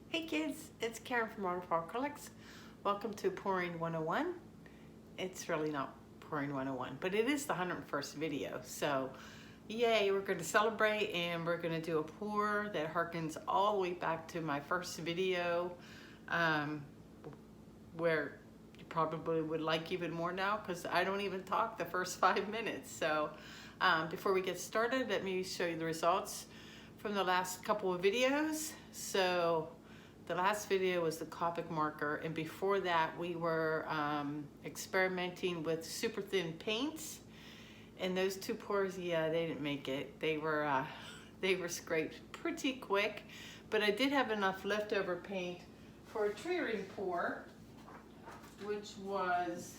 Hey kids, it's Karen from Waterfall Acrylics. Welcome to Pouring 101. It's really not Pouring 101, but it is the 101st video. So yay, we're going to celebrate and we're going to do a pour that harkens all the way back to my first video, where you probably would like even more now because I don't even talk the first 5 minutes. So before we get started, let me show you the results from the last couple of videos. So the last video was the Copic marker, and before that we were experimenting with super thin paints, and those two pours, yeah, they didn't make it. They were scraped pretty quick, but I did have enough leftover paint for a tree ring pour, which was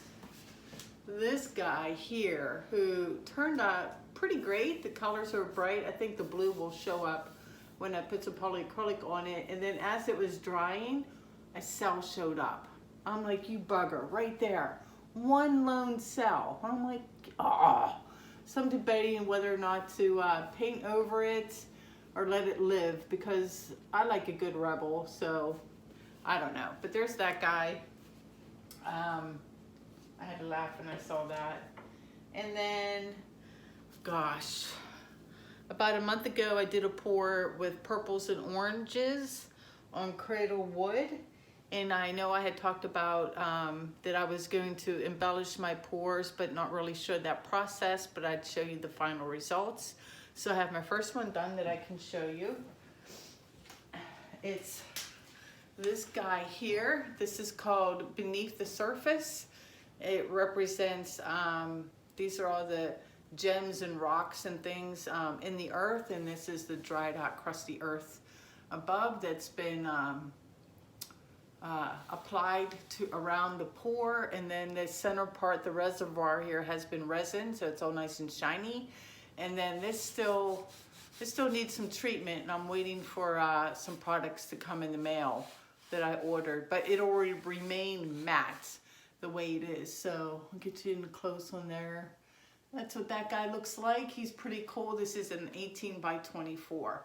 this guy here, who turned out pretty great. The colors are bright. I think the blue will show up when I put some polyacrylic on it. And then as it was drying, a cell showed up. I'm like, you bugger, right there. One lone cell. I'm like, oh. So I'm debating whether or not to paint over it or let it live, because I like a good rebel, so I don't know. But there's that guy. I had to laugh when I saw that. And then, gosh, about a month ago, I did a pour with purples and oranges on cradle wood. And I know I had talked about that I was going to embellish my pours, but not really show that process, but I'd show you the final results. So I have my first one done that I can show you. It's this guy here. This is called Beneath the Surface. It represents, these are all the gems and rocks and things in the earth, and this is the dried out crusty earth above that's been applied to around the pour. And then the center part, the reservoir here, has been resin, so it's all nice and shiny. And then this still needs some treatment, and I'm waiting for some products to come in the mail that I ordered, but it'll remain matte the way it is. So I'll get you in close on there. That's what that guy looks like. He's pretty cool. This is an 18 by 24.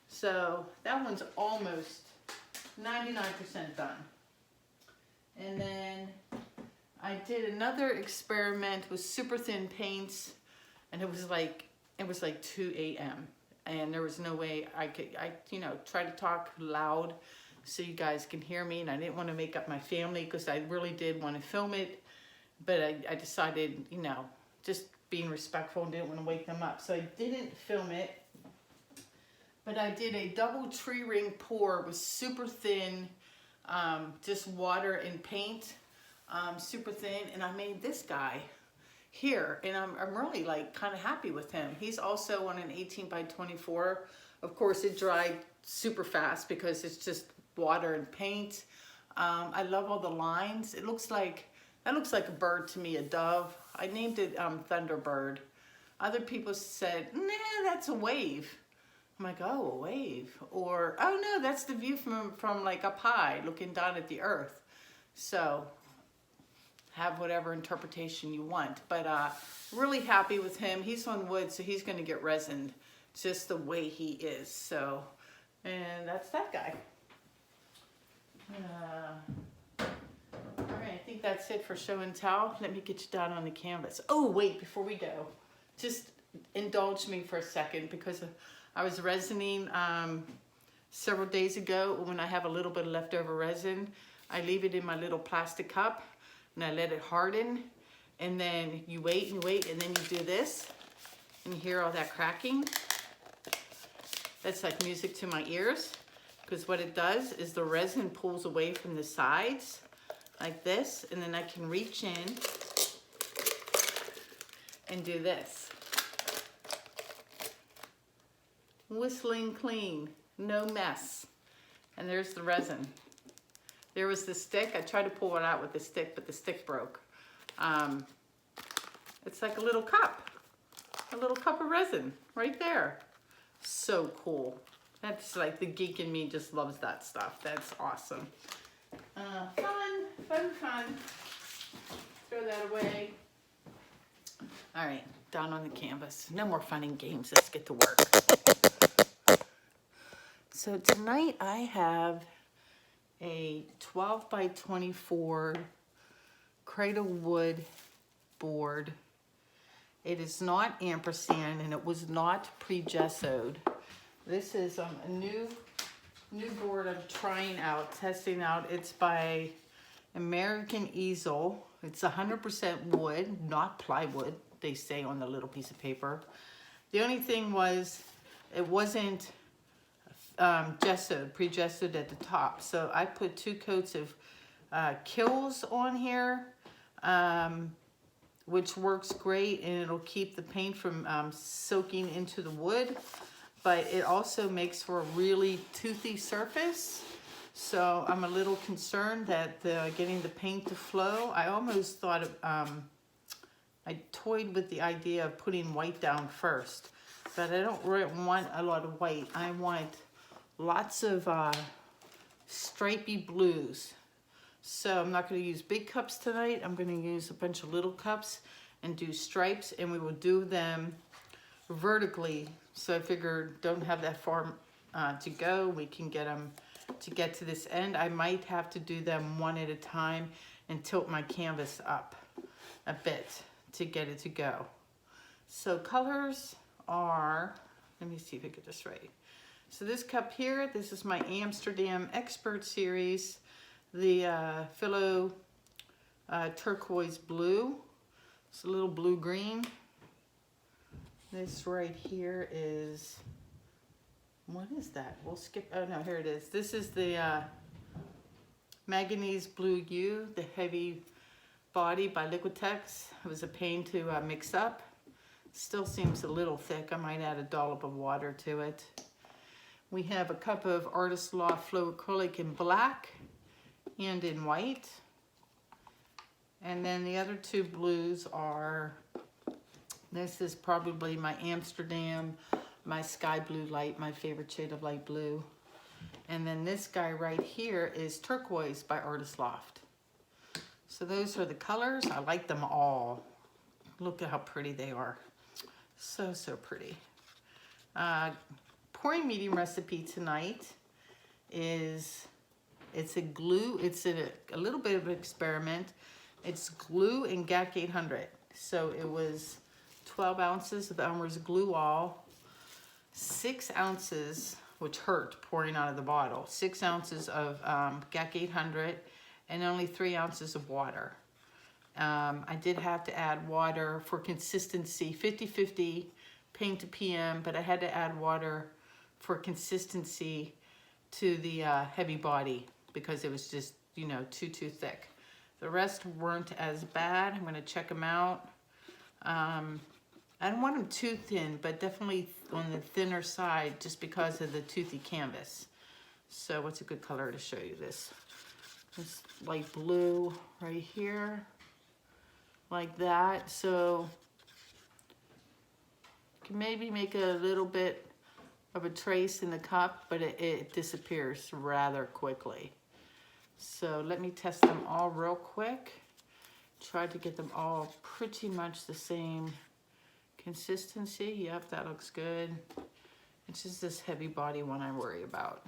So that one's almost 99% done. And then I did another experiment with super thin paints, and it was like 2 a.m. and there was no way I try to talk loud so you guys can hear me, and I didn't want to make up my family because I really did want to film it, but I decided, just being respectful, and didn't want to wake them up, so I didn't film it. But I did a double tree ring pour with super thin, just water and paint, super thin, and I made this guy here, and I'm really kind of happy with him. He's also on an 18 by 24. Of course, it dried super fast because it's just water and paint. I love all the lines. That looks like a bird to me, a dove. I named it Thunderbird. Other people said, nah, that's a wave. I'm like, oh, a wave. Or, oh no, that's the view from like up high, looking down at the earth. So have whatever interpretation you want. But really happy with him. He's on wood, so he's gonna get resined just the way he is. So, and that's that guy. All right, I think that's it for show and tell. Let me get you down on the canvas. Oh, wait, before we go, just indulge me for a second, because I was resining several days ago. When I have a little bit of leftover resin, I leave it in my little plastic cup and I let it harden. And then you wait and wait, and then you do this and you hear all that cracking. That's like music to my ears, because what it does is the resin pulls away from the sides like this, and then I can reach in and do this. Whistling clean, no mess. And there's the resin. There was the stick. I tried to pull it out with the stick, but the stick broke. It's like a little cup of resin right there. So cool. That's like the geek in me just loves that stuff. That's awesome. Fun. Throw that away. All right, down on the canvas. No more fun and games. Let's get to work. So tonight I have a 12 by 24 cradle wood board. It is not ampersand and it was not pre-gessoed. This is a new board I'm trying out, testing out. It's by American Easel. It's 100% wood, not plywood, they say on the little piece of paper. The only thing was it wasn't gessoed, pre-gessoed at the top. So I put 2 coats of Kills on here, which works great, and it'll keep the paint from soaking into the wood, but it also makes for a really toothy surface. So I'm a little concerned that getting the paint to flow. I almost thought of, I toyed with the idea of putting white down first, but I don't really want a lot of white. I want lots of stripy blues. So I'm not going to use big cups tonight. I'm going to use a bunch of little cups and do stripes, and we will do them vertically. So I figured don't have that far to go. We can get them to get to this end. I might have to do them one at a time and tilt my canvas up a bit to get it to go. So colors are, let me see if I get this right. So this cup here, this is my Amsterdam Expert Series, the Philo Turquoise Blue. It's a little blue-green. This right here is, what is that? We'll skip, oh no, here it is. This is the Manganese Blue U, the heavy body by Liquitex. It was a pain to mix up. Still seems a little thick. I might add a dollop of water to it. We have a cup of Artist Loft Flow Acrylic in black and in white. And then the other 2 blues are, this is probably my Amsterdam, my Sky Blue Light, my favorite shade of light blue. And then this guy right here is Turquoise by Artist Loft. So those are the colors. I like them all. Look at how pretty they are. So, so pretty. Pouring medium recipe tonight is, it's a glue, it's a little bit of an experiment. It's glue and GAC 800. So it was 12 ounces of Elmer's glue all, 6 ounces, which hurt pouring out of the bottle, 6 ounces of GAC 800, and only 3 ounces of water. I did have to add water for consistency, 50-50 paint to PM, but I had to add water for consistency to the heavy body because it was just, you know, too thick. The rest weren't as bad. I'm gonna check them out. I don't want them too thin, but definitely on the thinner side just because of the toothy canvas. So what's a good color to show you this? This light blue right here, like that. So you can maybe make a little bit of a trace in the cup, but it disappears rather quickly. So let me test them all real quick. Try to get them all pretty much the same consistency. Yep, that looks good. It's just this heavy body one I worry about.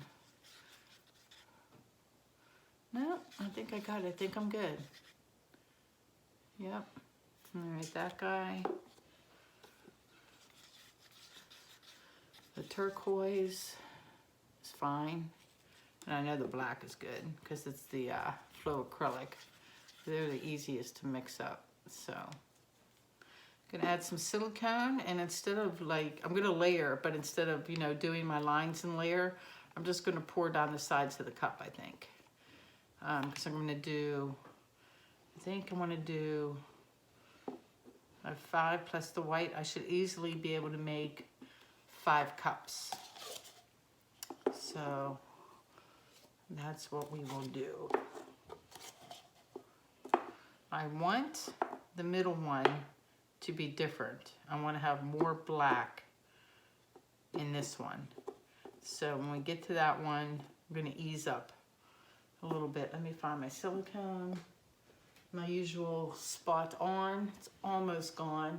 No, I think I got it. I think I'm good. Yep. All right, that guy. The turquoise is fine. And I know the black is good because it's the Flow Acrylic. They're the easiest to mix up. So I'm gonna add some silicone, and instead of like, I'm gonna layer, but instead of, you know, doing my lines and layer, I'm just gonna pour down the sides of the cup, I think. Because I'm gonna do, I think I wanna do a 5 plus the white. I should easily be able to make 5 cups. So that's what we will do. I want the middle one to be different. I want to have more black in this one. So when we get to that one, I'm going to ease up a little bit. Let me find my silicone. My usual spot on. It's almost gone.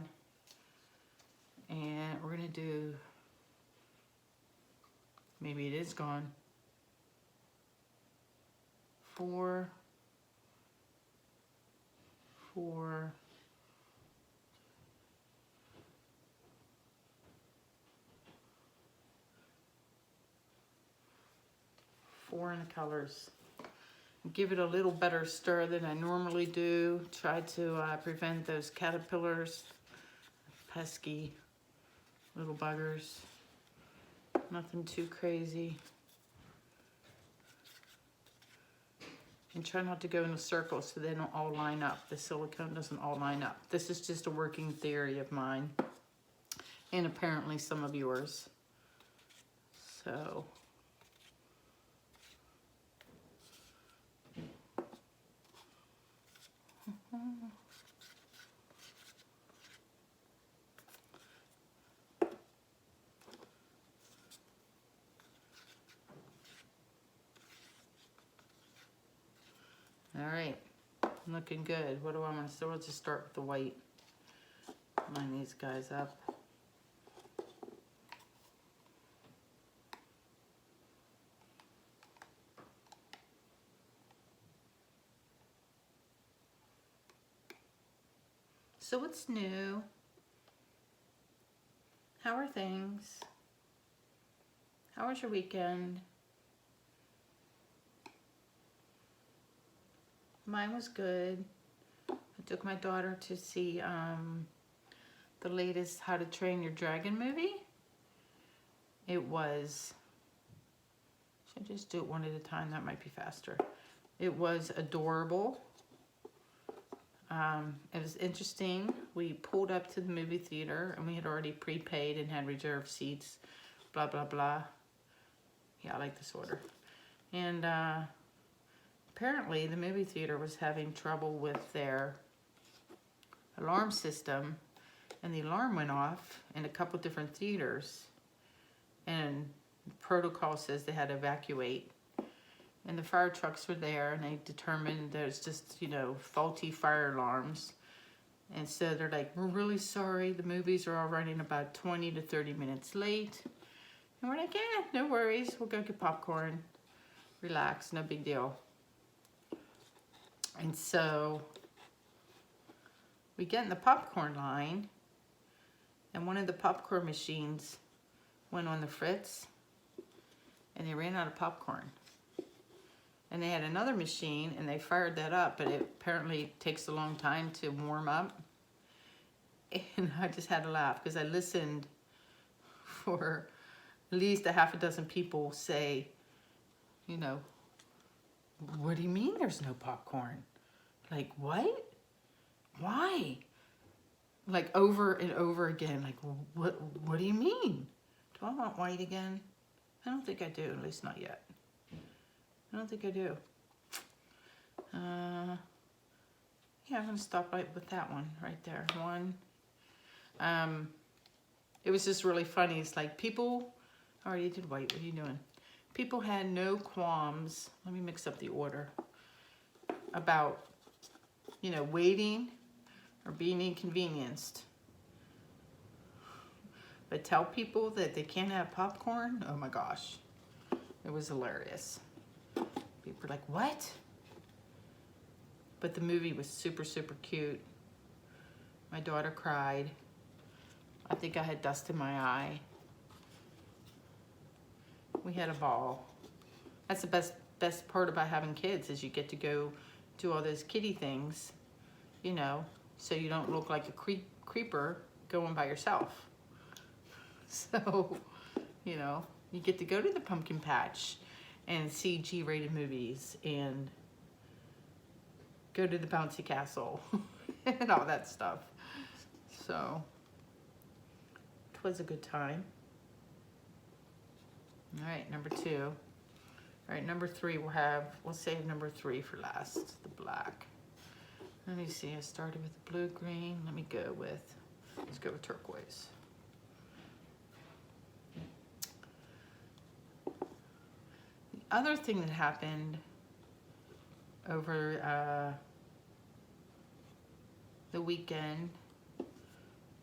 And we're going to do, maybe it is gone. 4, 4, 4 in the colors. Give it a little better stir than I normally do. Try to prevent those caterpillars, pesky little buggers. Nothing too crazy. And try not to go in a circle so they don't all line up. The silicone doesn't all line up. This is just a working theory of mine. And apparently some of yours. So. All right, looking good. What do I want to do? I'll just start with the white. Line these guys up. So what's new? How are things? How was your weekend? Mine was good. I took my daughter to see the latest How to Train Your Dragon movie. It was, should I just do it one at a time? That might be faster. It was adorable. It was interesting. We pulled up to the movie theater and we had already prepaid and had reserved seats, blah, blah, blah. Yeah, I like this order. And apparently the movie theater was having trouble with their alarm system, and the alarm went off in a couple different theaters, and the protocol says they had to evacuate. And the fire trucks were there, and they determined there's just, you know, faulty fire alarms. And so they're like, we're really sorry. The movies are all running about 20 to 30 minutes late. And we're like, yeah, no worries. We'll go get popcorn. Relax, no big deal. And so we get in the popcorn line, and one of the popcorn machines went on the fritz, and they ran out of popcorn. And they had another machine, and they fired that up, but it apparently takes a long time to warm up. And I just had to laugh because I listened for at least a half a dozen people say, you know, what do you mean there's no popcorn? Like, what? Why? Like over and over again, like, what do you mean? Do I want white again? I don't think I do, at least not yet. I don't think I do. Yeah, I'm gonna stop right with that one right there. One. It was just really funny. It's like people, I already did white, what are you doing? People had no qualms, let me mix up the order, about, you know, waiting or being inconvenienced. But tell people that they can't have popcorn, oh my gosh, it was hilarious. People were like, what? But the movie was super, super cute. My daughter cried. I think I had dust in my eye. We had a ball. That's the best part about having kids is you get to go do all those kiddie things, you know, so you don't look like a creeper going by yourself. So, you know, you get to go to the pumpkin patch and see G-rated movies and go to the bouncy castle and all that stuff. So it was a good time. All right, number 2. All right, number 3 we'll save number 3 for last, the black. Let me see, I started with the blue green. Let's go with turquoise. The other thing that happened over the weekend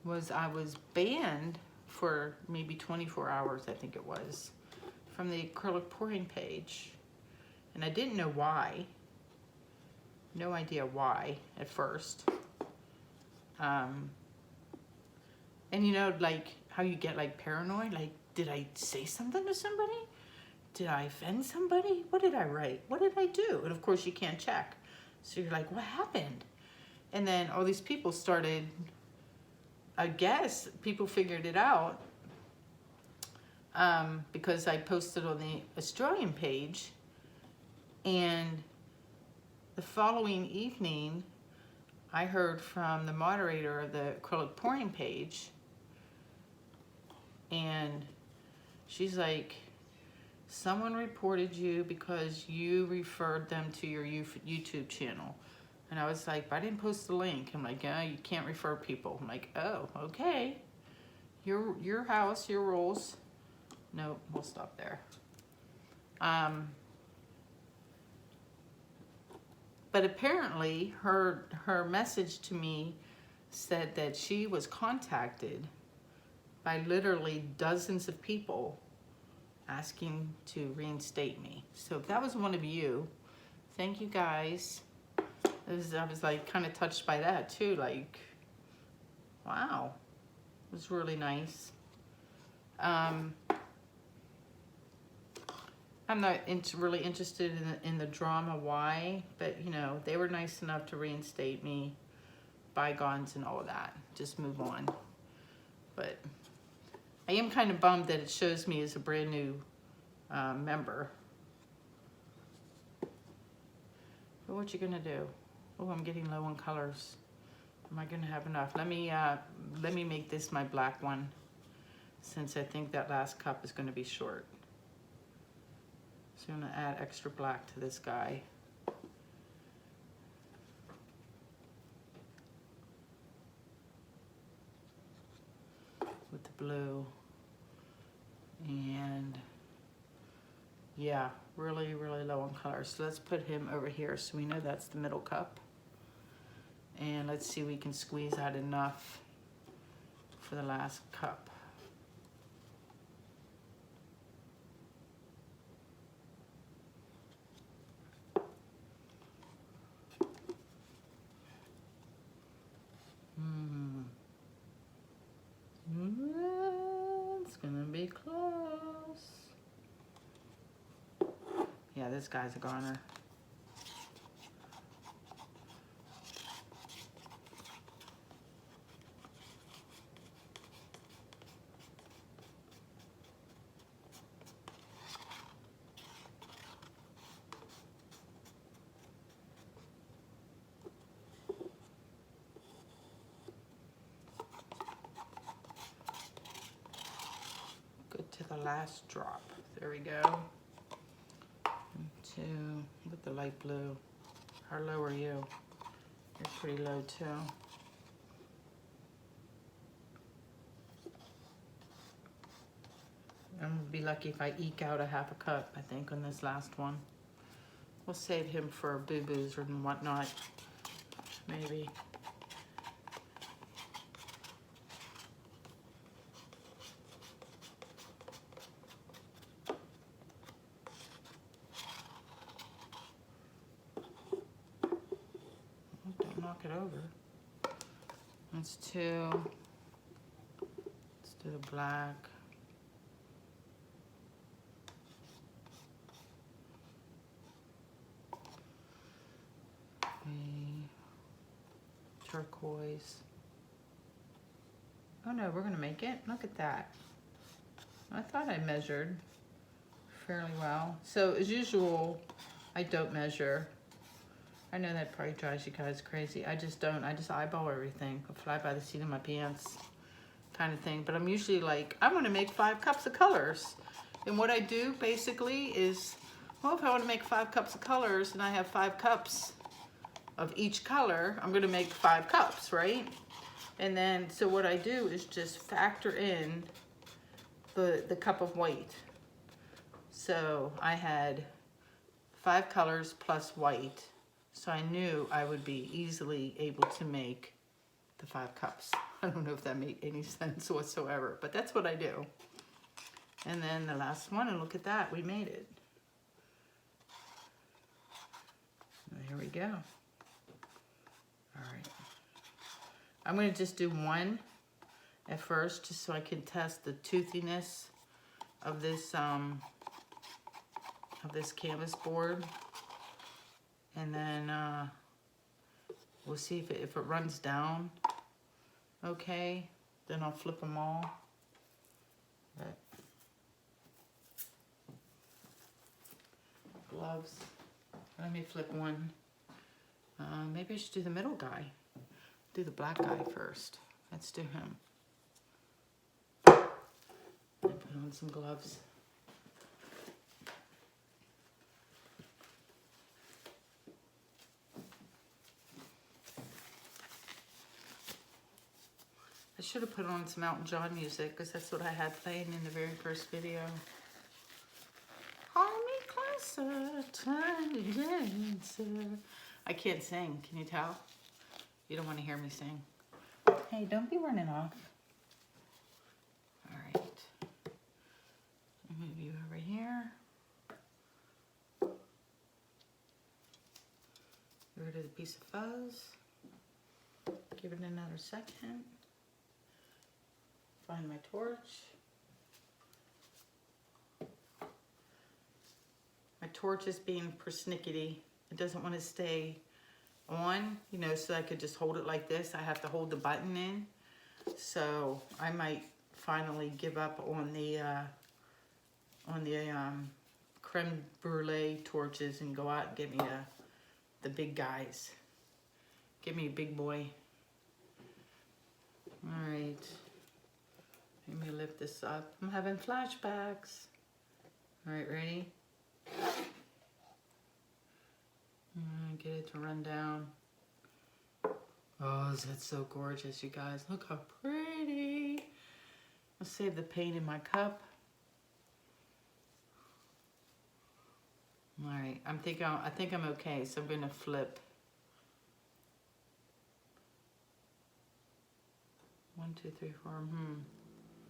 was I was banned for maybe 24 hours, I think it was, from the acrylic pouring page. And I didn't know why. No idea why at first. And you know, like how you get like paranoid, like, did I say something to somebody? Did I offend somebody? What did I write? What did I do? And of course you can't check. So you're like, what happened? And then all these people started, I guess people figured it out because I posted on the Australian page, and the following evening I heard from the moderator of the acrylic pouring page, and she's like, someone reported you because you referred them to your YouTube channel. And I was like, but I didn't post the link. I'm like, yeah, you can't refer people. I'm like, oh, okay. Your house, your rules. Nope, we'll stop there. But apparently her message to me said that she was contacted by literally dozens of people asking to reinstate me. So if that was one of you, thank you guys. I was like kind of touched by that too, like, wow, it was really nice. I'm not really interested in the drama why, but you know, they were nice enough to reinstate me, bygones and all of that, just move on. But I am kind of bummed that it shows me as a brand new member. But what you gonna do? Oh, I'm getting low on colors. Am I gonna have enough? Let me make this my black one, since I think that last cup is gonna be short. So I'm gonna add extra black to this guy. With the blue. And yeah, really, really low on color. So let's put him over here so we know that's the middle cup. And let's see if we can squeeze out enough for the last cup. It's gonna be close. Yeah, this guy's a goner. The last drop. There we go. Two with the light blue. How low are you? You're pretty low too. I'm gonna be lucky if I eke out a half a cup, I think, on this last one. We'll save him for boo-boos and whatnot, maybe. It over. That's two. Let's do the black. Turquoise. Oh no, we're gonna make it. Look at that. I thought I measured fairly well. So as usual, I don't measure. I know that probably drives you guys crazy. I just don't. I just eyeball everything. I fly by the seat of my pants kind of thing. But I'm usually like, I want to make 5 cups of colors. And what I do basically is, well, if I want to make 5 cups of colors and I have 5 cups of each color, I'm going to make 5 cups, right? And then, so what I do is just factor in the cup of white. So I had 5 colors plus white. So I knew I would be easily able to make the 5 cups. I don't know if that made any sense whatsoever, but that's what I do. And then the last one, and look at that, we made it. Here we go. All right. I'm gonna just do one at first, just so I can test the toothiness of this canvas board. And then we'll see if it runs down okay. Then I'll flip them all. But gloves. Let me flip one. Maybe I should do the middle guy. Do the black guy first. Let's do him. And put on some gloves. I should have put on some Elton John music because that's what I had playing in the very first video. Hold me closer, tiny dancer. I can't sing, can you tell? You don't want to hear me sing. Hey, don't be running off. All right. Move you over here. Get rid of the piece of fuzz. Give it another second. Find my torch. My torch is being persnickety. It doesn't want to stay on, you know, so I could just hold it like this. I have to hold the button in. So I might finally give up on the creme brulee torches and go out and get me the big guys. Give me a big boy. All right. Let me lift this up. I'm having flashbacks. All right, ready? Get it to run down. Oh, that's so gorgeous, you guys. Look how pretty. I'll save the paint in my cup. All right, I think I'm okay, so I'm gonna flip. 1, 2, 3, 4.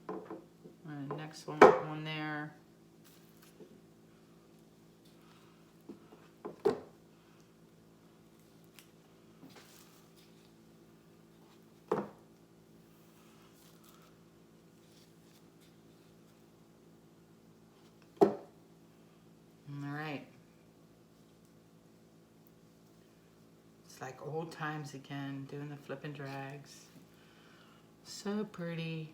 All right, next one there. Like old times again, doing the flip and drags. So pretty.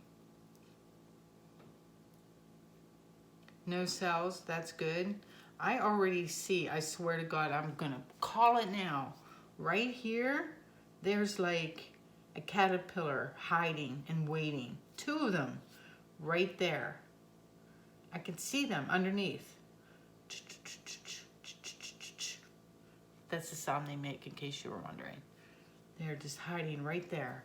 No cells, that's good. I already see, I swear to God, I'm gonna call it now. Right here, there's like a caterpillar hiding and waiting. 2 of them right there. I can see them underneath. That's the sound they make, in case you were wondering. They're just hiding right there.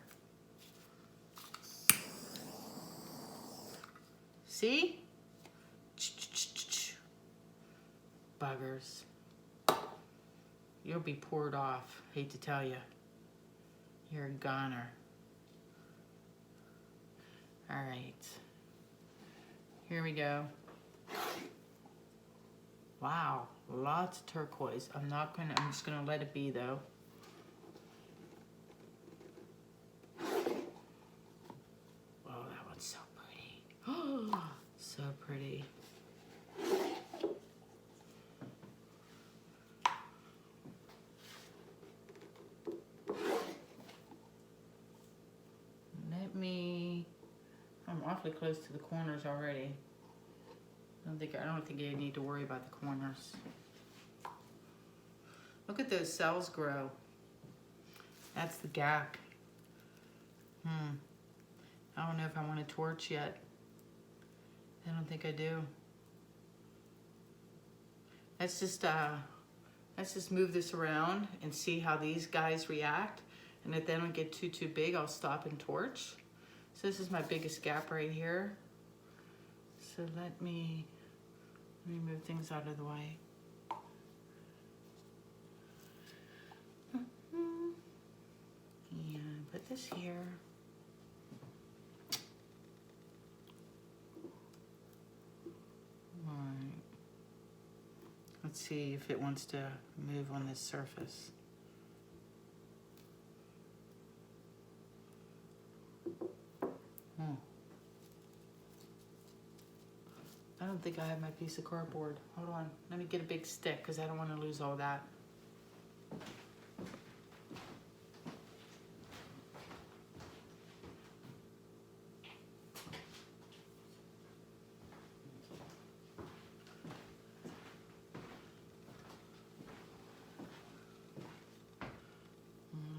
See? Buggers. You'll be poured off, hate to tell you. You're a goner. All right. Here we go. Wow, lots of turquoise. I'm just gonna let it be though. Oh, that one's so pretty. Oh, so pretty. I'm awfully close to the corners already. I don't think I need to worry about the corners. Look at those cells grow. That's the gap. I don't know if I want a torch yet. I don't think I do. Let's just move this around and see how these guys react. And if they don't get too big, I'll stop and torch. So this is my biggest gap right here. So let me move things out of the way. And put this here. All right. Let's see if it wants to move on this surface. don't think I have my piece of cardboard. Hold on, let me get a big stick because I don't want to lose all that.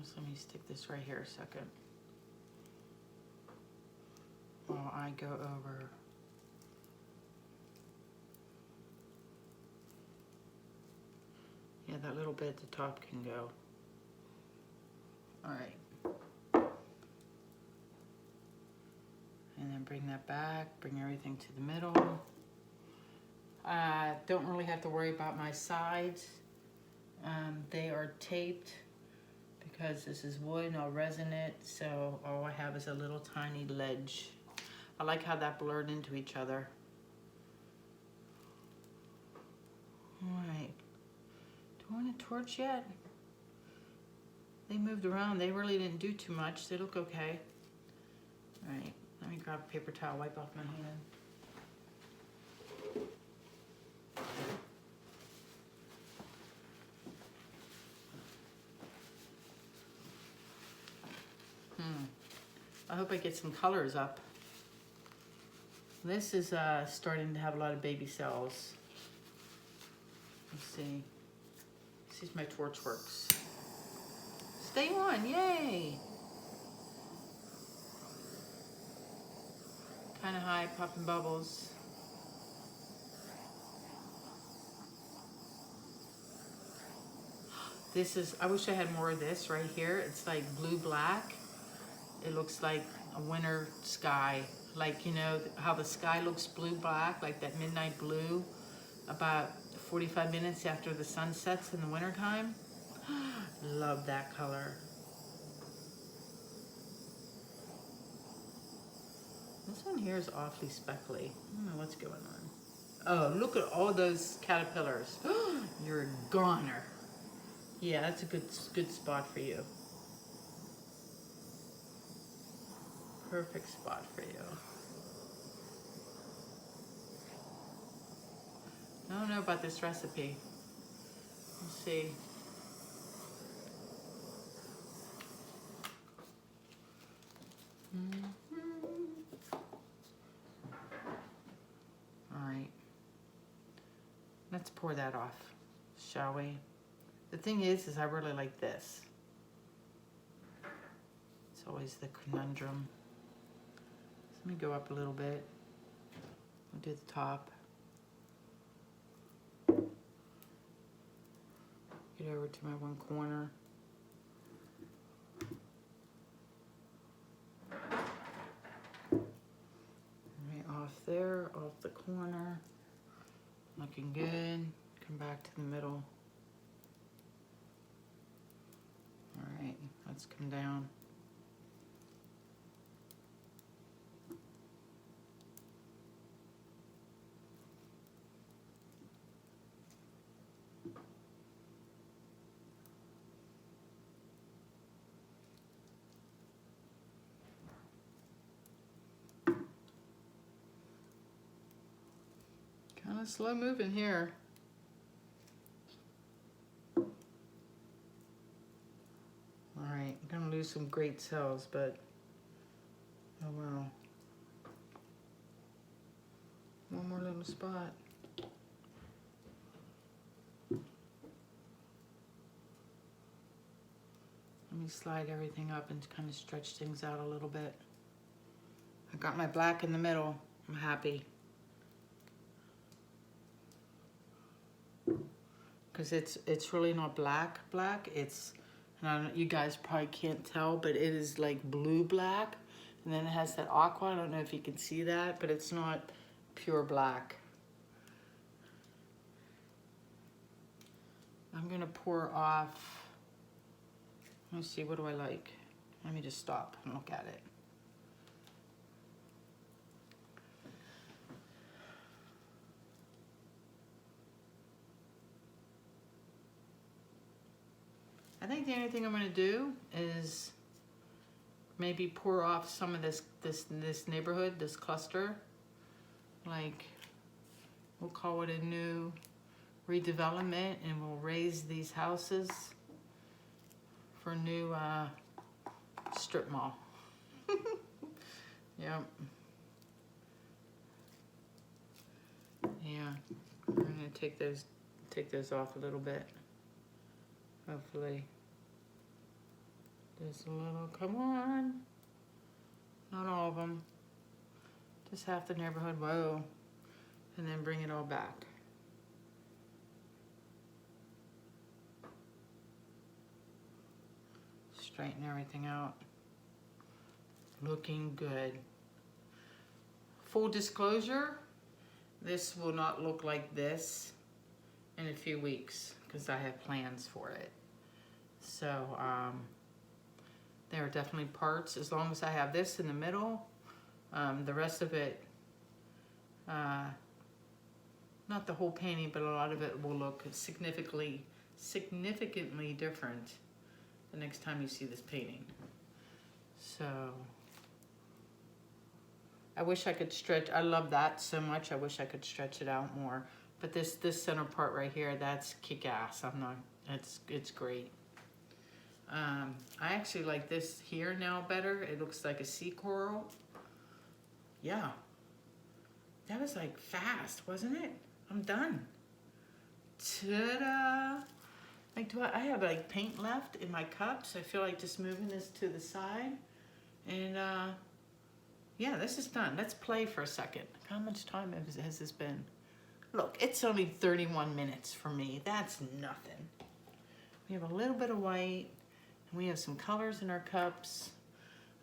So let me stick this right here a second while I go over. Yeah, that little bit at the top can go. All right. And then bring that back, bring everything to the middle. Don't really have to worry about my sides. They are taped because this is wood and I'll resin it, so all I have is a little tiny ledge. I like how that blurred into each other. All right. Do I want a torch yet? They moved around. They really didn't do too much. They look okay. All right. Let me grab a paper towel, wipe off my hand. I hope I get some colors up. This is starting to have a lot of baby cells. Let's see. This is my torch works. Stay on, yay! Kind of high, popping bubbles. This is, I wish I had more of this right here. It's like blue-black. It looks like a winter sky. Like, you know, how the sky looks blue-black, like that midnight blue, about 45 minutes after the sun sets in the wintertime. Love that color. This one here is awfully speckly. I don't know what's going on. Oh, look at all those caterpillars. You're a goner. Yeah, that's a good spot for you. Perfect spot for you. I don't know about this recipe. Let's see. All right. Let's pour that off, shall we? The thing is I really like this. It's always the conundrum. Let me go up a little bit. I'll do the top. Get over to my one corner. Right off there, off the corner. Looking good. Come back to the middle. All right, let's come down. Kind of slow moving here. All right, I'm gonna lose some great cells, but oh well. One more little spot. Let me slide everything up and kind of stretch things out a little bit. I got my black in the middle. I'm happy. Because it's really not black. It's, and I don't, you guys probably can't tell, but it is like blue-black. And then it has that aqua. I don't know if you can see that, but it's not pure black. I'm gonna pour off. Let me see, what do I like? Let me just stop and look at it. I think the only thing I'm gonna do is maybe pour off some of this neighborhood, this cluster. Like, We'll call it a new redevelopment, and we'll raise these houses for new strip mall. Yep. Yeah, I'm gonna take those off a little bit. Hopefully. Just a little, come on. Not all of them. Just half the neighborhood, whoa. And then bring it all back. Straighten everything out. Looking good. Full disclosure, this will not look like this in a few weeks because I have plans for it. So there are definitely parts, as long as I have this in the middle, the rest of it, not the whole painting, but a lot of it will look significantly different the next time you see this painting. So I wish I could stretch, I love that so much, I wish I could stretch it out more. But this center part right here, that's kick-ass. It's great. I actually like this here now better. It looks like a sea coral. Yeah. That was like fast, wasn't it? I'm done. Ta-da! Like, I have like paint left in my cups. I feel like just moving this to the side. And yeah, this is done. Let's play for a second. How much time has this been? Look, it's only 31 minutes for me. That's nothing. We have a little bit of white. And we have some colors in our cups.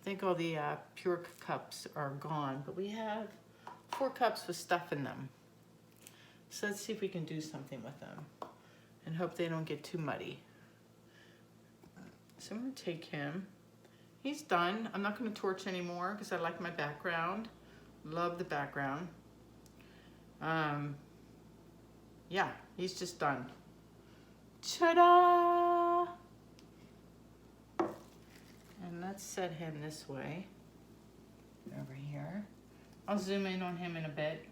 I think all the pure cups are gone, but we have 4 cups with stuff in them. So let's see if we can do something with them and hope they don't get too muddy. So I'm gonna take him. He's done. I'm not gonna torch anymore because I like my background. Love the background. Yeah, he's just done. Ta-da! And let's set him this way, over here. I'll zoom in on him in a bit.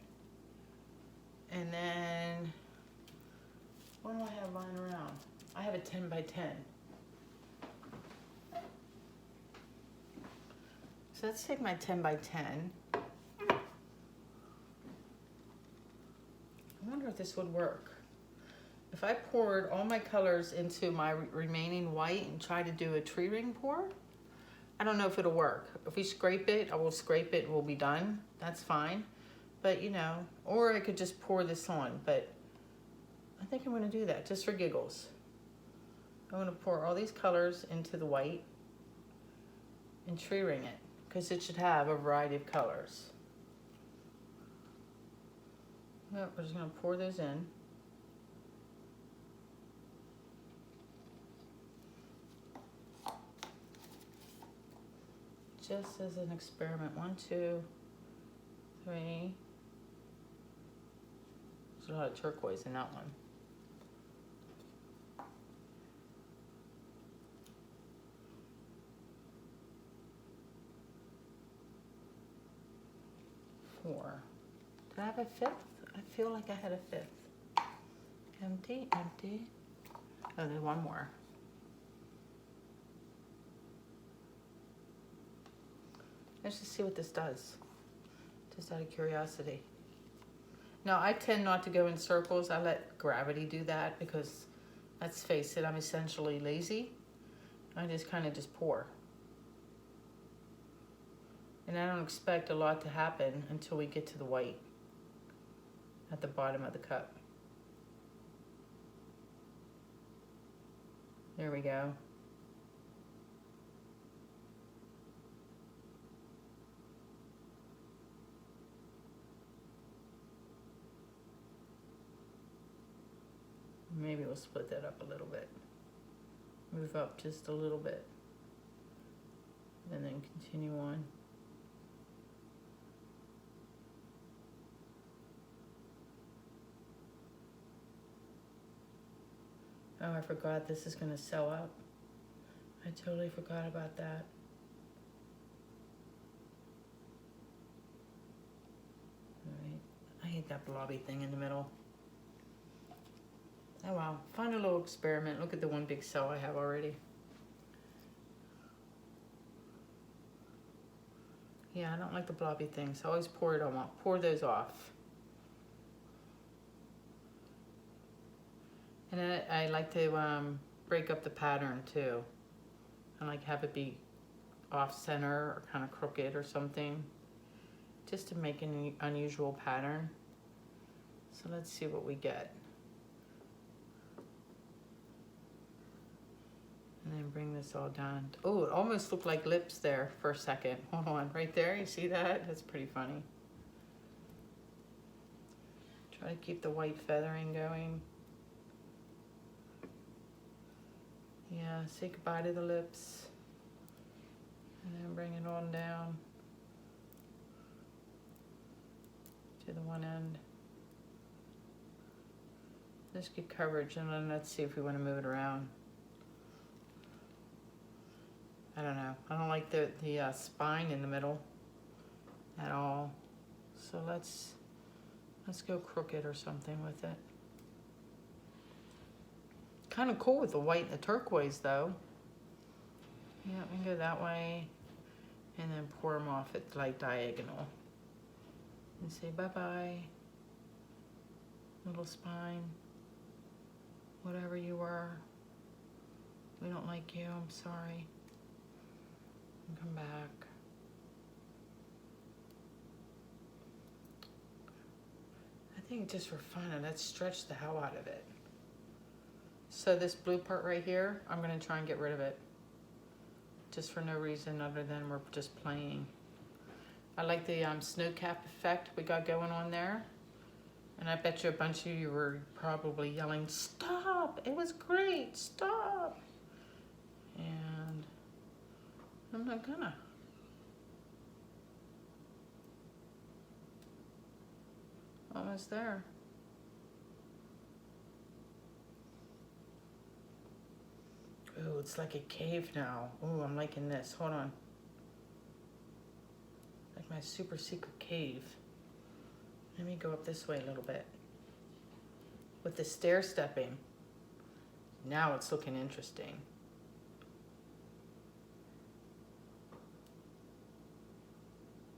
And then, what do I have lying around? I have a 10 by 10. So let's take my 10 by 10. I wonder if this would work. If I poured all my colors into my remaining white and try to do a tree ring pour, I don't know if it'll work. If we scrape it, I will scrape it and we'll be done. That's fine. But you know, or I could just pour this on, but I think I'm gonna do that just for giggles. I'm gonna pour all these colors into the white and tree ring it because it should have a variety of colors. Yep, we're just gonna pour those in. Just as an experiment. 1, 2, 3. There's a lot of turquoise in that one. Four. Did I have a 5th? I feel like I had a 5th. Empty, empty. Oh, there's one more. Let's just see what this does, just out of curiosity. Now, I tend not to go in circles. I let gravity do that because, let's face it, I'm essentially lazy. I just kind of just pour. And I don't expect a lot to happen until we get to the white at the bottom of the cup. There we go. Maybe we'll split that up a little bit. Move up just a little bit. And then continue on. Oh, I forgot this is going to sew up. I totally forgot about that. All right. I hate hate that blobby thing in the middle. Oh wow, fun little experiment. Look at the one big cell I have already. Yeah, I don't like the blobby things. I always pour those off. And then I like to break up the pattern too. I like have it be off center or kind of crooked or something, just to make an unusual pattern. So let's see what we get. And then bring this all down. Oh, it almost looked like lips there for a second. Hold on, right there, you see that? That's pretty funny. Try to keep the white feathering going. Yeah, say goodbye to the lips. And then bring it on down to the one end. Just get coverage, and then let's see if we want to move it around. I don't know. I don't like the spine in the middle at all. So let's go crooked or something with it. Kind of cool with the white and the turquoise though. Yeah, we can go that way and then pour them off at like diagonal. And say bye-bye, little spine. Whatever you were, we don't like you, I'm sorry. And come back. I think just for fun, and let's stretch the hell out of it. So this blue part right here, I'm gonna try and get rid of it. Just for no reason other than we're just playing. I like the snow cap effect we got going on there. And I bet you a bunch of you were probably yelling, stop, it was great, stop. And I'm not gonna. Almost there. Ooh, it's like a cave now. Ooh, I'm liking this. Hold on. Like my super secret cave. Let me go up this way a little bit. With the stair stepping. Now it's looking interesting.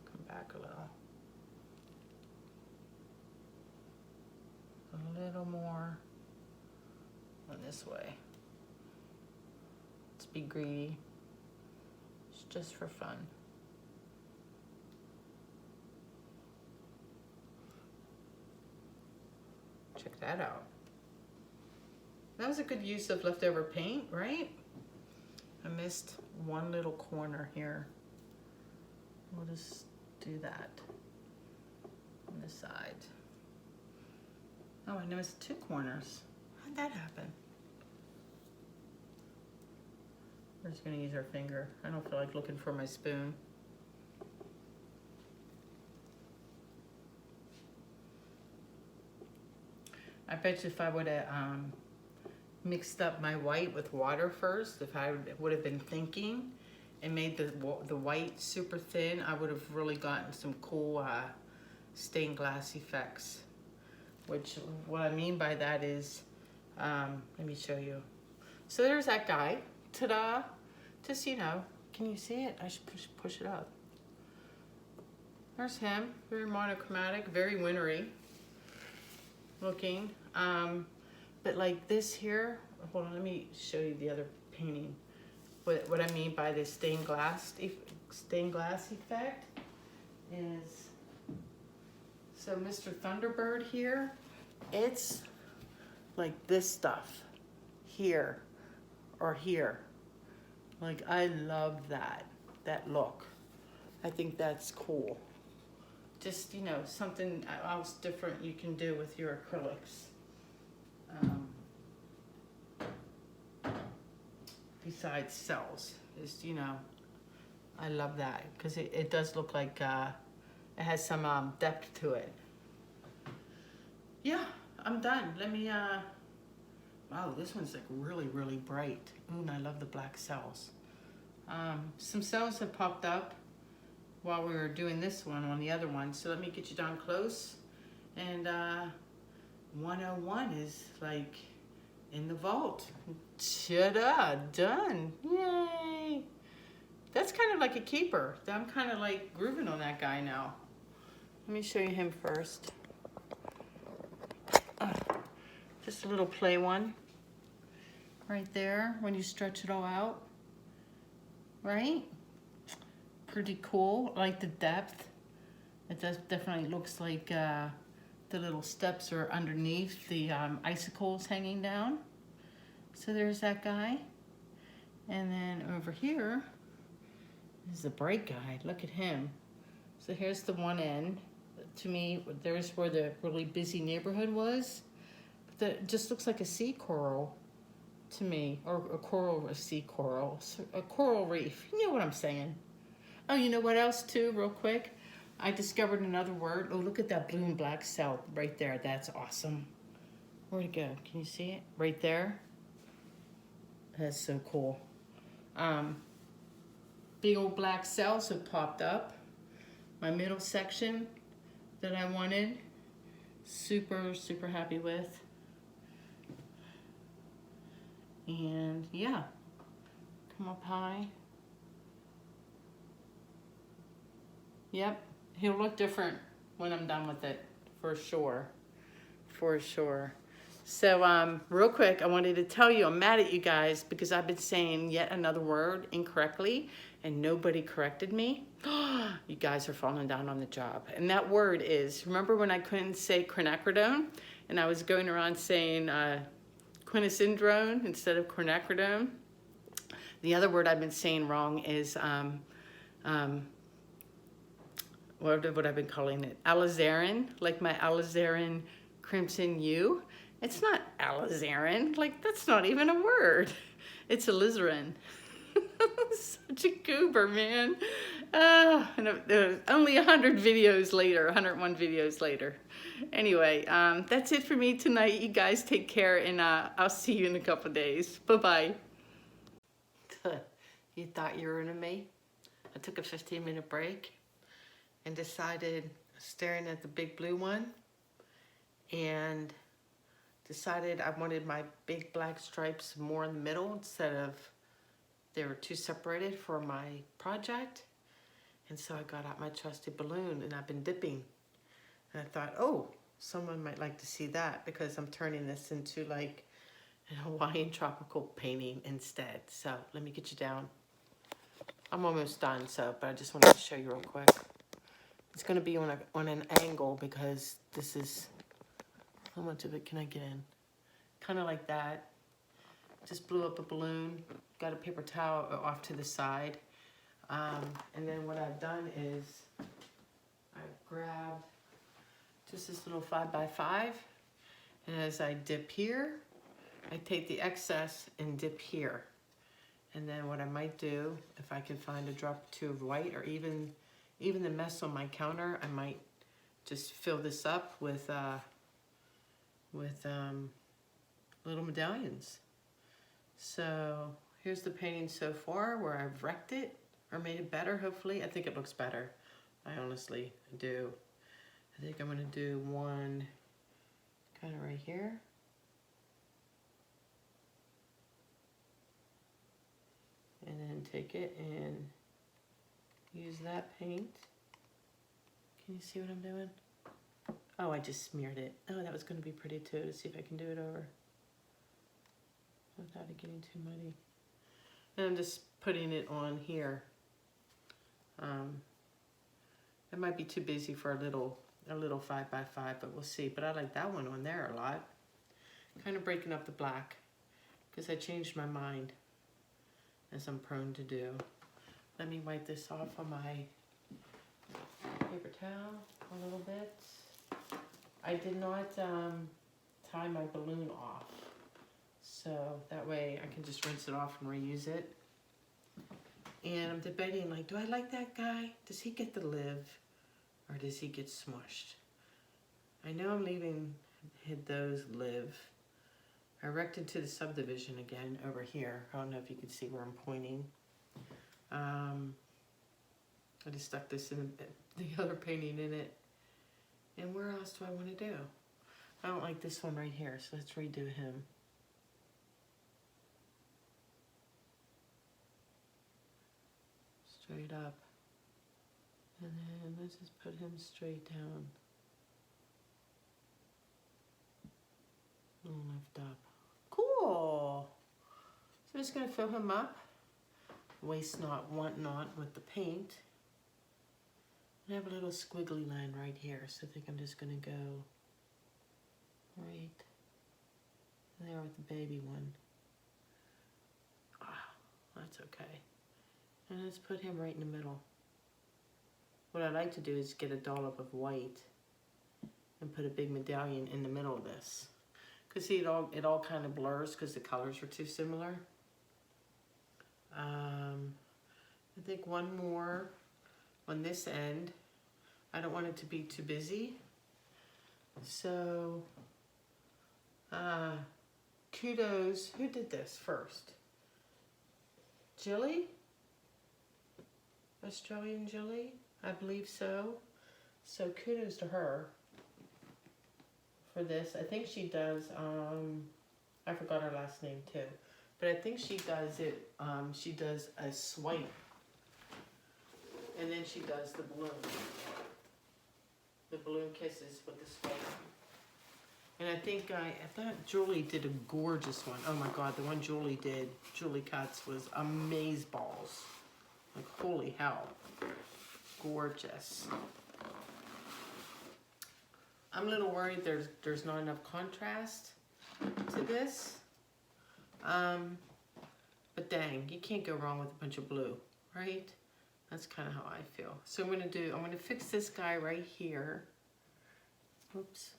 Come back a little. A little more on this way. Let's be greedy. It's just for fun. Check that out. That was a good use of leftover paint, right? I missed one little corner here. We'll just do that on the side. Oh, I noticed 2 corners. How'd that happen? We're just gonna use our finger. I don't feel like looking for my spoon. I bet you if I would have mixed up my white with water first, if I would have been thinking and made the white super thin, I would have really gotten some cool stained glass effects. Which, what I mean by that is, let me show you. So there's that guy, ta-da. Just, you know, can you see it? I should push it up. There's him, very monochromatic, very wintry looking. But like this here, hold on, let me show you the other painting. What I mean by this stained glass effect is, so Mr. Thunderbird here, it's like this stuff here or here. Like, I love that look. I think that's cool. Just, you know, something else different you can do with your acrylics. Besides cells, is, you know, I love that because it does look like it has some depth to it. Yeah, I'm done. Let me, wow, this one's like really, really bright. Ooh, and I love the black cells. Some cells have popped up while we were doing this one on the other one. So let me get you down close And 101 is like in the vault. Ta-da, done. Yay. That's kind of like a keeper. I'm kind of like grooving on that guy now. Let me show you him first. Just a little play one. Right there, when you stretch it all out. Right? Pretty cool. I like the depth. It does definitely looks like the little steps are underneath the icicles hanging down. So there's that guy. And then over here is the bright guy. Look at him. So here's the one end. To me, there's where the really busy neighborhood was. But it just looks like a sea coral to me, or a sea coral, a coral reef. You know what I'm saying. Oh, you know what else too, real quick? I discovered another word. Oh, look at that blue and black cell right there. That's awesome. Where'd it go? Can you see it? Right there. That's so cool. Big old black cells have popped up. My middle section that I wanted. Super, super happy with. And yeah, come up high. Yep, he'll look different when I'm done with it, for sure, for sure. So real quick, I wanted to tell you, I'm mad at you guys because I've been saying yet another word incorrectly and nobody corrected me. You guys are falling down on the job. And that word is, remember when I couldn't say quinacridone and I was going around saying quinasyndrome instead of quinacridone? The other word I've been saying wrong is, what I've been calling it? Alizarin, like my alizarin crimson hue. It's not alizarin, like that's not even a word. It's alizarin. Such a goober, man. And only 100 videos later, 101 videos later. Anyway, that's it for me tonight. You guys take care, and I'll see you in a couple days. Bye-bye. You thought you were into me? I took a 15-minute break and decided, staring at the big blue one, and decided I wanted my big black stripes more in the middle instead of they were too separated for my project. And so I got out my trusty balloon and I've been dipping. And I thought, oh, someone might like to see that because I'm turning this into like a Hawaiian tropical painting instead. So let me get you down. I'm almost done, but I just wanted to show you real quick. It's going to be on an angle because this is, how much of it can I get in? Kind of like that. Just blew up a balloon, got a paper towel off to the side. And then what I've done is I've grabbed just this little 5x5. And as I dip here, I take the excess and dip here. And then what I might do, if I can find a drop or two of white, or even the mess on my counter, I might just fill this up with little medallions. So here's the painting so far where I've wrecked it or made it better, hopefully. I think it looks better. I honestly do. I think I'm gonna do one kind of right here. And then take it and use that paint. Can you see what I'm doing? Oh, I just smeared it. Oh, that was gonna be pretty too, to see if I can do it over without it getting too muddy. And I'm just putting it on here. It might be too busy for a little 5x5, but we'll see. But I like that one on there a lot. Kind of breaking up the black because I changed my mind, as I'm prone to do. Let me wipe this off on my paper towel a little bit. I did not tie my balloon off, so that way I can just rinse it off and reuse it. And I'm debating, like, do I like that guy? Does he get to live, or does he get smushed? I know I'm leaving those live. I wrecked into the subdivision again over here. I don't know if you can see where I'm pointing. I just stuck this in the other painting in it. And where else do I want to do? I don't like this one right here, so let's redo him. Straight up. And then let's just put him straight down. And lift up. Cool. So I'm just going to fill him up. Waste not, want not with the paint. I have a little squiggly line right here, so I think I'm just going to go right there with the baby one. Ah, that's okay. And let's put him right in the middle. What I like to do is get a dollop of white and put a big medallion in the middle of this. Because see, it all kind of blurs because the colors are too similar. I think one more on this end. I don't want it to be too busy. So, kudos. Who did this first? Jilly? Australian Jilly? I believe so. So kudos to her for this. I think she does, I forgot her last name too. But I think she does it, she does a swipe. And then she does the balloon. The balloon kisses with the swipe. And I thought Julie did a gorgeous one. Oh my God, the one Julie cuts was amazeballs. Like holy hell. Gorgeous. I'm a little worried there's not enough contrast to this. But dang, you can't go wrong with a bunch of blue, right? That's kind of how I feel. So I'm gonna fix this guy right here. Oops.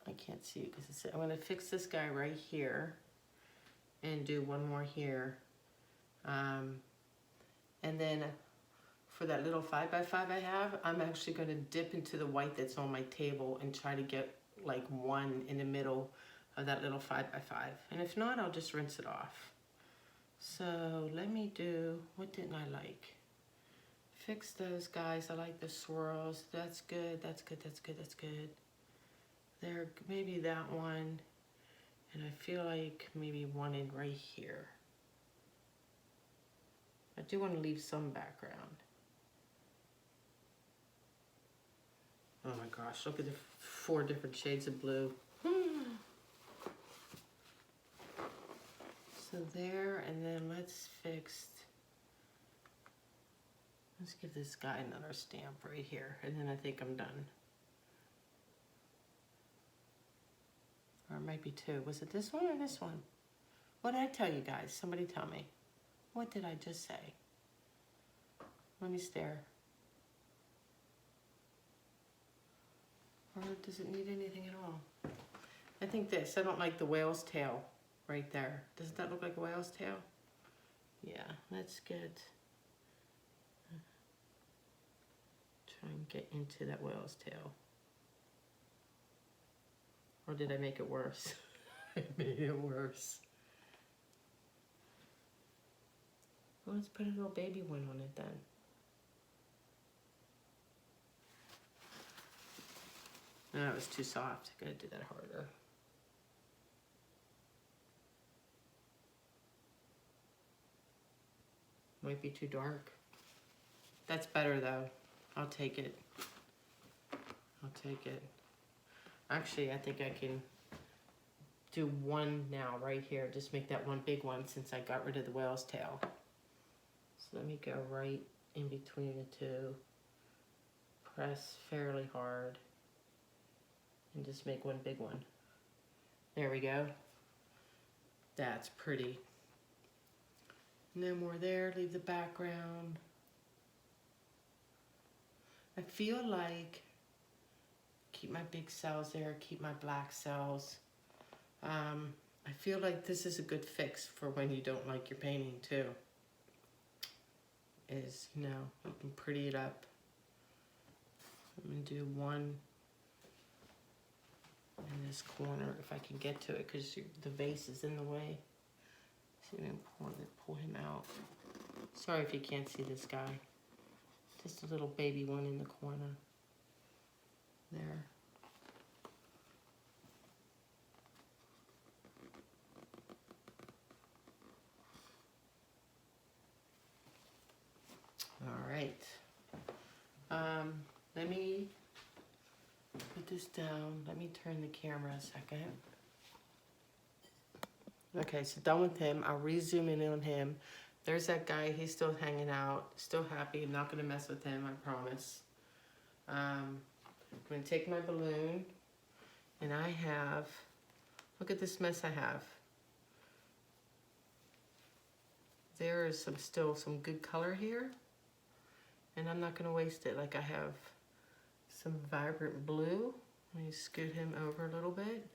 I can't see it because I'm gonna fix this guy right here and do one more here. And then for that little 5x5 I have, I'm actually gonna dip into the white that's on my table and try to get like one in the middle of that little 5x5. And if not, I'll just rinse it off. So let me do, what didn't I like? Fix those guys. I like the swirls. That's good, that's good, that's good, that's good. There, maybe that one. And I feel like maybe one in right here. I do want to leave some background. Oh my gosh, look at the 4 different shades of blue. So there, and then let's give this guy another stamp right here, and then I think I'm done. Or it might be 2. Was it this one or this one? What did I tell you guys? Somebody tell me. What did I just say? Let me stare. Or does it need anything at all? I think this. I don't like the whale's tail right there. Doesn't that look like a whale's tail? Yeah, let's try and get into that whale's tail. Or did I make it worse? I made it worse. Well, let's put a little baby one on it then. No, it was too soft. I gotta do that harder. Might be too dark. That's better though. I'll take it. I'll take it. Actually, I think I can do one now right here. Just make that one big one since I got rid of the whale's tail. So let me go right in between the 2. Press fairly hard. And just make one big one. There we go. That's pretty. No more there, leave the background. I feel like, keep my big cells there, keep my black cells. I feel like this is a good fix for when you don't like your painting too. Is, you know, you can pretty it up. I'm gonna do one in this corner if I can get to it because the vase is in the way. See, I'm gonna pull him out. Sorry if you can't see this guy. Just a little baby one in the corner. there. All right. Let me put this down. Let me turn the camera a second. Okay, so done with him. I'll re-zoom in on him. There's that guy. He's still hanging out. Still happy. I'm not going to mess with him, I promise. I'm going to take my balloon. And I have... Look at this mess I have. There is still some good color here. And I'm not going to waste it. Like I have some vibrant blue. Let me scoot him over a little bit.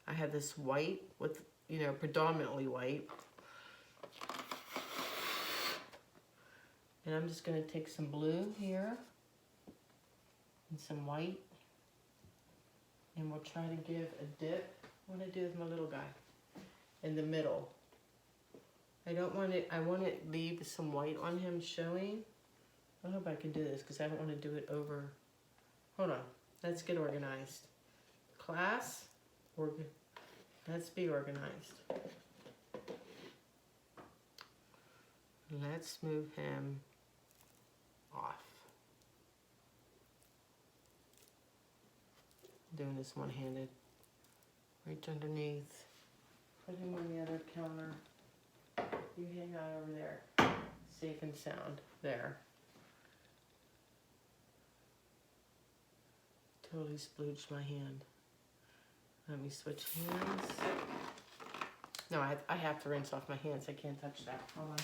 I have this white with, you know, predominantly white. And I'm just going to take some blue here and some white. And we'll try to give a dip. What do I do with my little guy? In the middle. I don't want it, I want to leave some white on him showing. I hope I can do this because I don't want to do it over. Hold on. Let's get organized. Class, let's be organized. Let's move him off. Doing this one-handed. Reach underneath. Put him on the other counter. You hang out over there. Safe and sound. There. Totally splooged my hand. Let me switch hands. No, I have to rinse off my hands. I can't touch that. Hold on.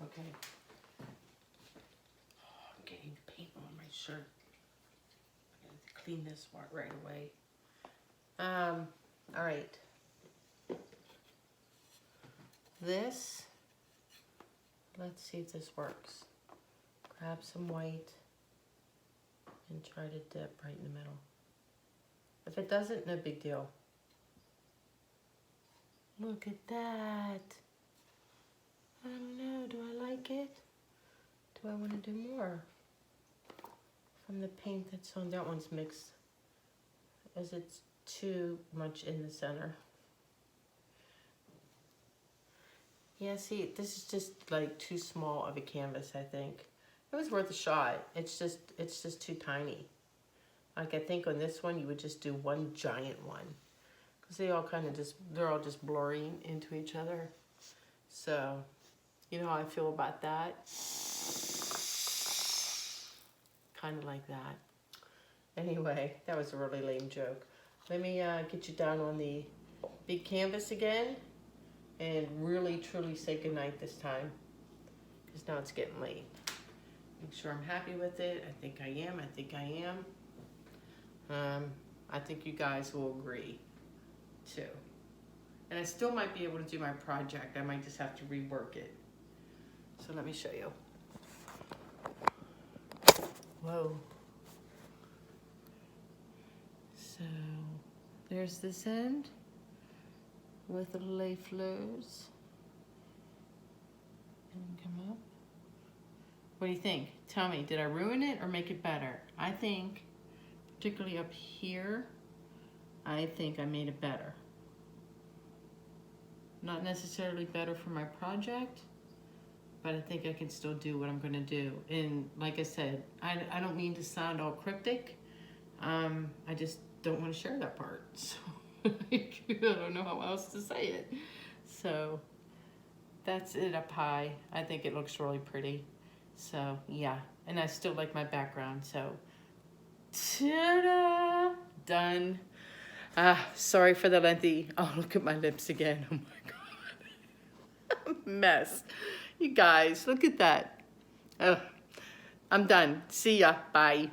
Okay. Oh, I'm getting paint on my shirt. I gotta clean this part right away. All right. This, let's see if this works. Grab some white and try to dip right in the middle. If it doesn't, no big deal. Look at that. I don't know, do I like it? Do I want to do more? From the paint that's on, that one's mixed, as it's too much in the center. Yeah, see, this is just like too small of a canvas, I think. It was worth a shot. It's just too tiny. Like I think on this one, you would just do one giant one. Because they all kind of they're all just blurring into each other. So, you know how I feel about that? Kind of like that. Anyway, that was a really lame joke. Let me get you down on the big canvas again and really truly say goodnight this time, because now it's getting late. Make sure I'm happy with it. I think I am. I think you guys will agree too. And I still might be able to do my project. I might just have to rework it. So let me show you. Whoa. So there's this end with the lay flows. And come up. What do you think? Tell me, did I ruin it or make it better? I think, particularly up here, I think I made it better. Not necessarily better for my project, but I think I can still do what I'm gonna do. And like I said, I don't mean to sound all cryptic. I just don't want to share that part. So I don't know how else to say it. So that's it up high. I think it looks really pretty. So yeah, and I still like my background. So ta-da! Done. Sorry for the lengthy. Oh, look at my lips again. Oh my God. Mess. You guys, look at that. Ugh. I'm done. See ya. Bye.